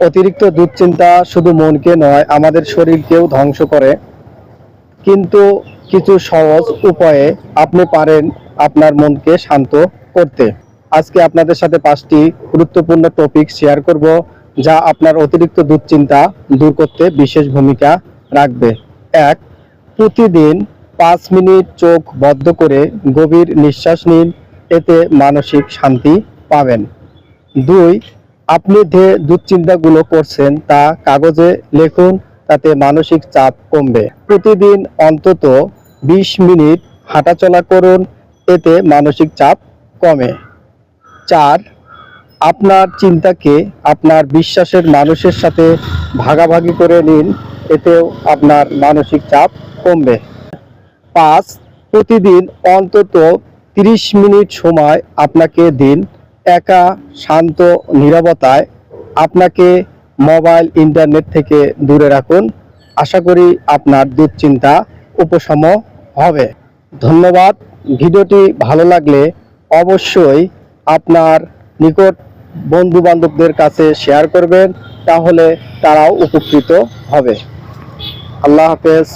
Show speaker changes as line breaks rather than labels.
অতিরিক্ত দুশ্চিন্তা শুধু মনকে নয়, আমাদের শরীরকেও ধ্বংস করে। কিন্তু কিছু সহজ উপায়ে আপনি পারেন আপনার মনকে শান্ত করতে। আজকে আপনাদের সাথে 5টি গুরুত্বপূর্ণ টপিক শেয়ার করব, যা আপনার অতিরিক্ত দুশ্চিন্তা দূর করতে বিশেষ ভূমিকা রাখবে। 1. প্রতিদিন 5 মিনিট চোখ বন্ধ করে গভীর নিঃশ্বাস নিন, এতে মানসিক শান্তি পাবেন। 2. আপনি যে দুশ্চিন্তাগুলো করছেন তা কাগজে লিখুন, তাতে মানসিক চাপ কমবে। প্রতিদিন অন্তত 20 মিনিট হাঁটাচলা করুন, এতে মানসিক চাপ কমে। 4. আপনার চিন্তাকে আপনার বিশ্বাসের মানুষের সাথে ভাগাভাগি করে নিন, এতেও আপনার মানসিক চাপ কমবে। 5. প্রতিদিন অন্তত 30 মিনিট সময় আপনাকে দিন, একা শান্ত নীরবতায়। আপনাকে মোবাইল ইন্টারনেট থেকে দূরে রাখুন। আশা করি আপনার দুশ্চিন্তা উপশম হবে। ধন্যবাদ। ভিডিওটি ভালো লাগলে অবশ্যই আপনার নিকট বন্ধু বান্ধবদের কাছে শেয়ার করবেন, তাহলে তারাও উপকৃত হবে। আল্লাহ হাফেজ।